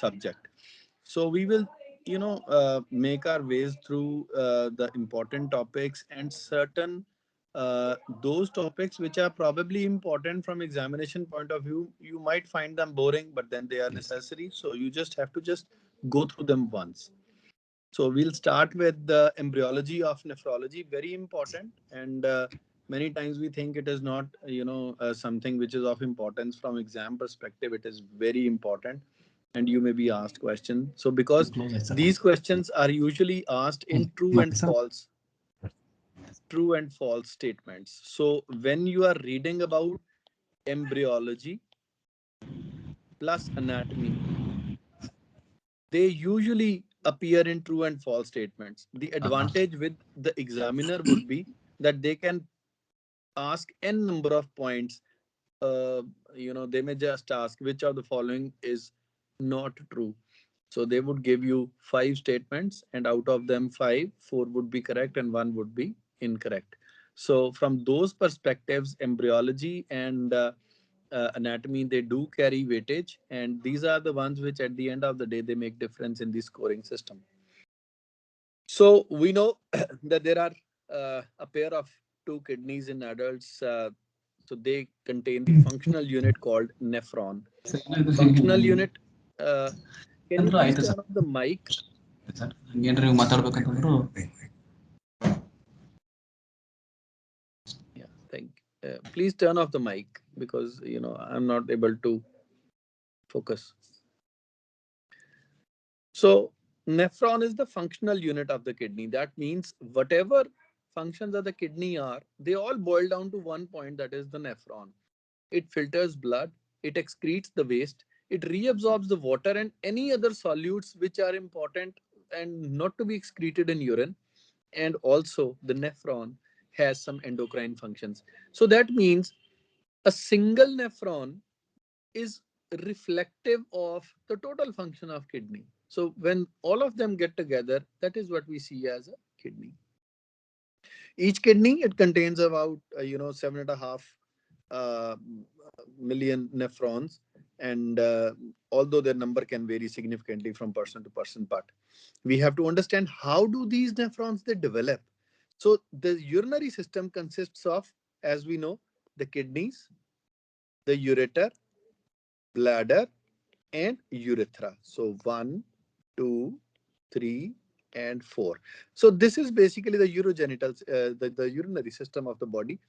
subject. So we will, make our ways through the important topics and certain those topics which are probably important from examination point of view. You might find them boring, but then they are Yes. necessary. So you just have to just go through them once. So we'll start with the embryology of nephrology, very important. And many times we think it is not, something which is of importance from exam perspective. It is very important, and you may be asked questions. So You because close it, sir. these questions are usually asked in Mati, sir. true and false statements. So when you are reading about embryology plus anatomy, they usually appear in true and false statements. The advantage with the examiner would be that they can ask n number of points. uh, they may just ask which of the following is not true. So they would give you five statements, and out of them five, four would be correct and one would be incorrect. So from those perspectives, embryology and anatomy, they do carry weightage, and these are the ones which at the end of the day they make difference in the scoring system. So we know that there are a pair of two kidneys in adults. So they contain the functional unit called nephron. Functional unit. Uh, can you ಅಂದ್ರೆ please ಆಯ್ತು turn sir. off the mic? Sir ಏನ್ರಿ ನೀವು ಮಾತಾಡ್ಬೇಕಂತಂದ್ರು Yeah, thank. Please turn off the mic because I'm not able to focus. So nephron is the functional unit of the kidney. That means whatever functions of the kidney are, they all boil down to one point, that is the nephron. It filters blood, it excretes the waste, it reabsorbs the water and any other solutes which are important and not to be excreted in urine. And also, the nephron has some endocrine functions. So that means a single nephron is reflective of the total function of kidney. So when all of them get together, that is what we see as a kidney. Each kidney, it contains about 7.5 uh, million nephrons, and although their number can vary significantly from person to person, but we have to understand how do these nephrons they develop. So the urinary system consists of, as we know, the kidneys, the ureter, bladder, and urethra. So one, two, three, and four. So this is basically the urogenitals, the urinary system of the body.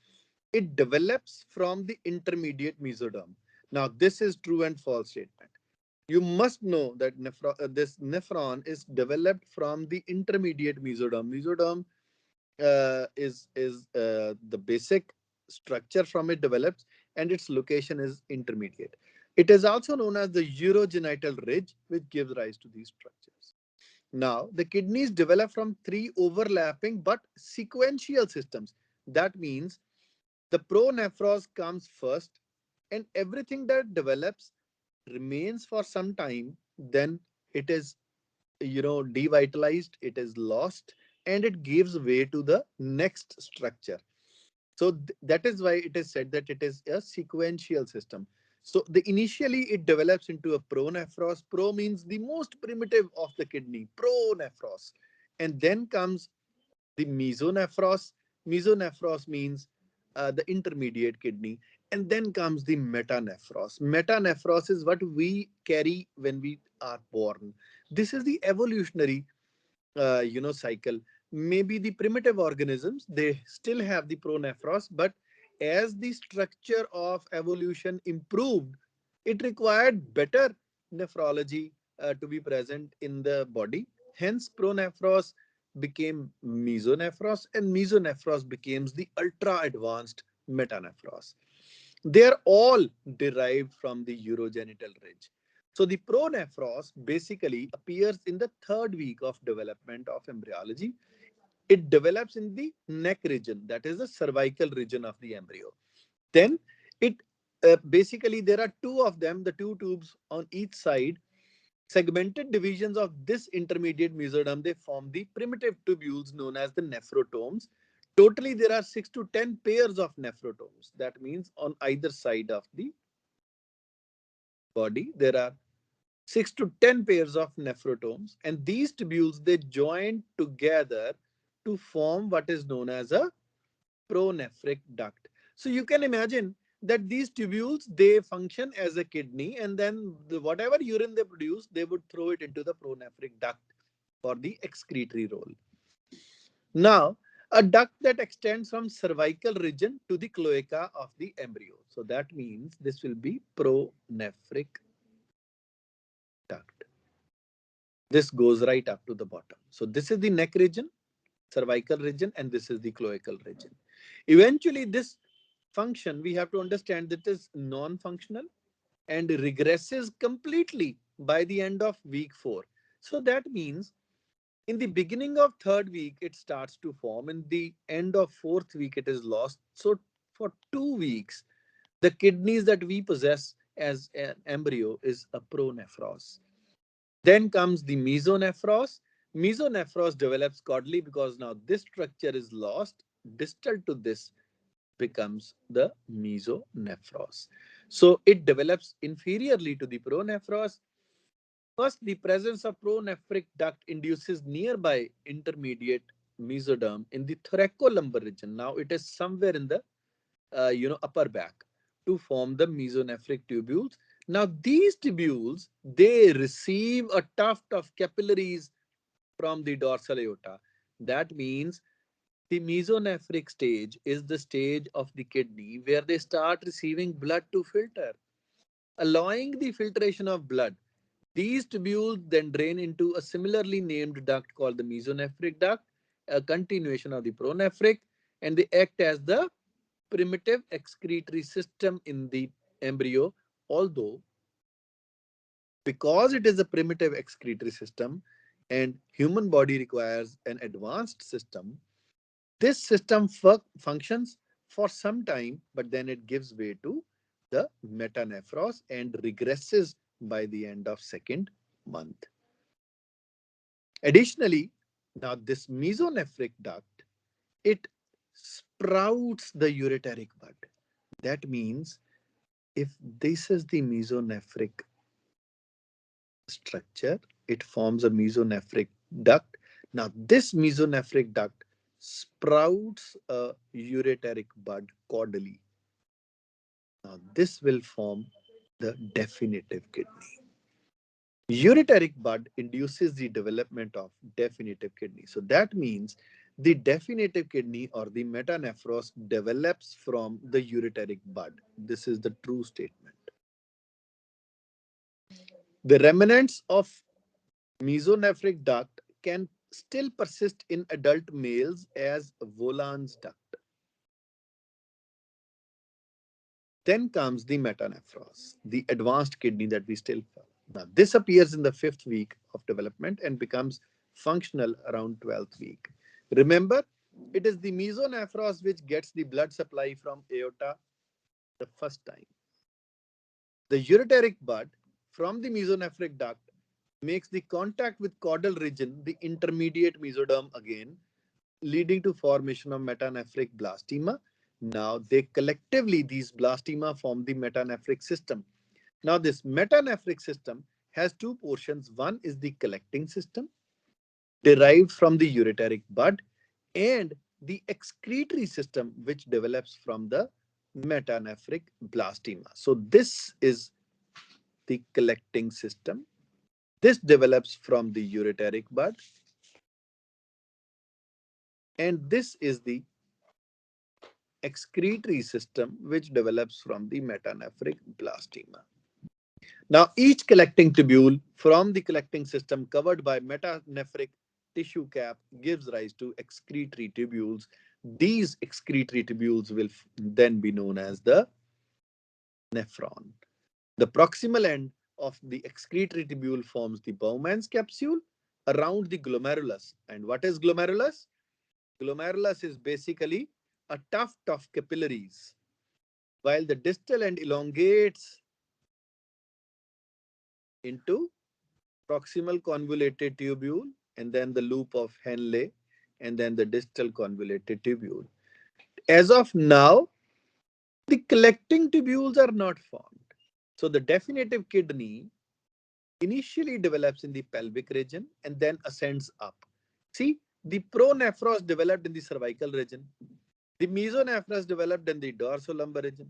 It develops from the intermediate mesoderm. Now, this is true and false statement. You must know that this nephron is developed from the intermediate mesoderm. Mesoderm is the basic structure from it develops, and its location is intermediate. It is also known as the urogenital ridge, which gives rise to these structures. Now, the kidneys develop from three overlapping but sequential systems. That means the pronephros comes first, and everything that develops remains for some time. Then it is, devitalized, it is lost, and it gives way to the next structure. So that is why it is said that it is a sequential system. So the initially it develops into a pronephros. Pro means the most primitive of the kidney, pronephros, and then comes the mesonephros. Mesonephros means the intermediate kidney, and then comes the metanephros. Metanephros is what we carry when we are born. This is the evolutionary cycle. Maybe the primitive organisms they still have the pronephros, but as the structure of evolution improved, it required better nephrology to be present in the body. Hence pronephros became mesonephros, and mesonephros becomes the ultra advanced metanephros. They are all derived from the urogenital ridge. So the pronephros basically appears in the third week of development of embryology. It develops in the neck region, that is the cervical region of the embryo. Then it basically there are two of them, the two tubes on each side. Segmented divisions of this intermediate mesoderm, they form the primitive tubules known as the nephrotomes. Totally, there are 6 to 10 pairs of nephrotomes. That means on either side of the body, there are 6 to 10 pairs of nephrotomes, and these tubules they join together to form what is known as a pronephric duct. So you can imagine that these tubules they function as a kidney, and then whatever urine they produce they would throw it into the pronephric duct for the excretory role. Now, a duct that extends from cervical region to the cloaca of the embryo. So that means this will be pronephric duct. This goes right up to the bottom. So this is the neck region, cervical region, and this is the cloacal region. Eventually, this function we have to understand that is non-functional and regresses completely by the end of week 4. So that means in the beginning of third week it starts to form, in the end of fourth week it is lost. So for 2 weeks the kidneys that we possess as an embryo is a pronephros. Then comes the mesonephros. Mesonephros develops caudally because now this structure is lost. Distal to this becomes the mesonephros. So it develops inferiorly to the pronephros. First, the presence of pronephric duct induces nearby intermediate mesoderm in the thoracolumbar region. Now it is somewhere in the upper back to form the mesonephric tubules. Now these tubules they receive a tuft of capillaries from the dorsal aorta. That means the mesonephric stage is the stage of the kidney where they start receiving blood to filter, allowing the filtration of blood. These tubules then drain into a similarly named duct called the mesonephric duct, a continuation of the pronephric, and they act as the primitive excretory system in the embryo. Although, because it is a primitive excretory system and human body requires an advanced system, this system functions for some time, but then it gives way to the metanephros and regresses by the end of second month. Additionally, now this mesonephric duct, it sprouts the ureteric bud. That means if this is the mesonephric structure, it forms a mesonephric duct. Now this mesonephric duct sprouts a ureteric bud caudally. Now this will form the definitive kidney. Ureteric bud induces the development of definitive kidney. So that means the definitive kidney or the metanephros develops from the ureteric bud. This is the true statement. The remnants of mesonephric duct can still persist in adult males as Volan's duct. Then comes the metanephros, the advanced kidney that we still have. Now, this appears in the 5th week of development and becomes functional around 12th week. Remember, it is the mesonephros which gets the blood supply from aorta the first time. The ureteric bud from the mesonephric duct makes the contact with caudal region, the intermediate mesoderm again, leading to formation of metanephric blastema. Now they collectively, these blastema form the metanephric system. Now this metanephric system has two portions. One is the collecting system derived from the ureteric bud, and the excretory system which develops from the metanephric blastema. So this is the collecting system. This develops from the ureteric bud, and this is the excretory system which develops from the metanephric blastema. Now, each collecting tubule from the collecting system covered by metanephric tissue cap gives rise to excretory tubules. These excretory tubules will then be known as the nephron. The proximal end of the excretory tubule forms the Bowman's capsule around the glomerulus. And what is glomerulus? Glomerulus is basically a tuft of capillaries, while the distal end elongates into proximal convoluted tubule, and then the loop of Henle, and then the distal convoluted tubule. As of now, the collecting tubules are not formed. So the definitive kidney initially develops in the pelvic region and then ascends up. See, the pronephros developed in the cervical region, the mesonephros developed in the dorsolumbar region,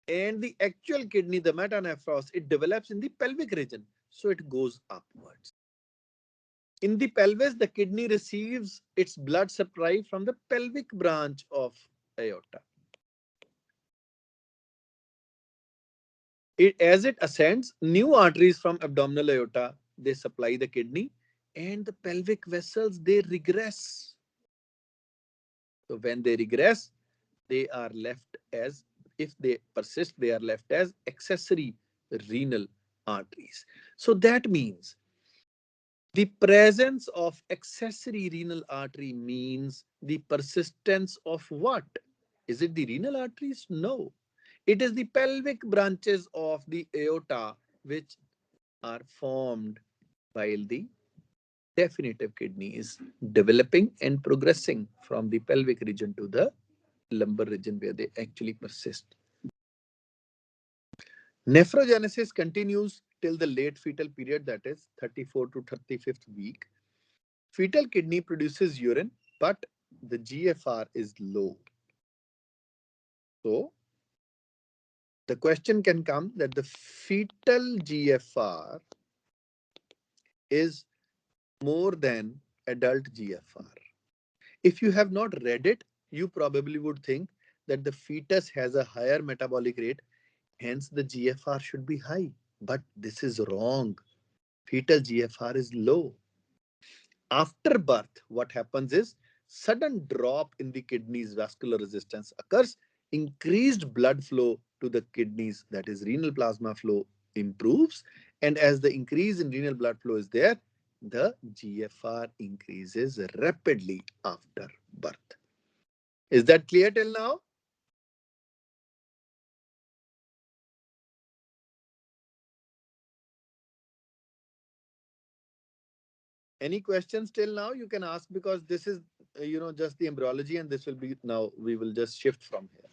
and the actual kidney, the metanephros, it develops in the pelvic region. So it goes upwards. In the pelvis, the kidney receives its blood supply from the pelvic branch of aorta. As it ascends, new arteries from abdominal aorta, they supply the kidney, and the pelvic vessels, they regress. So when they regress, they are left as, if they persist, they are left as accessory renal arteries. So that means the presence of accessory renal artery means the persistence of what? Is it the renal arteries? No. It is the pelvic branches of the aorta which are formed while the definitive kidney is developing and progressing from the pelvic region to the lumbar region where they actually persist. Nephrogenesis continues till the late fetal period, that is 34 to 35th week. Fetal kidney produces urine, but the GFR is low. So the question can come that the fetal GFR is more than adult GFR. If you have not read it, you probably would think that the fetus has a higher metabolic rate, hence the GFR should be high. But this is wrong. Fetal GFR is low. After birth, what happens is sudden drop in the kidneys vascular resistance occurs, increased blood flow to the kidneys, that is renal plasma flow, improves, and as the increase in renal blood flow is there, the GFR increases rapidly after birth. Is that clear till now? Any questions till now? You can ask, because this is just the embryology, and this will be, now we will just shift from here.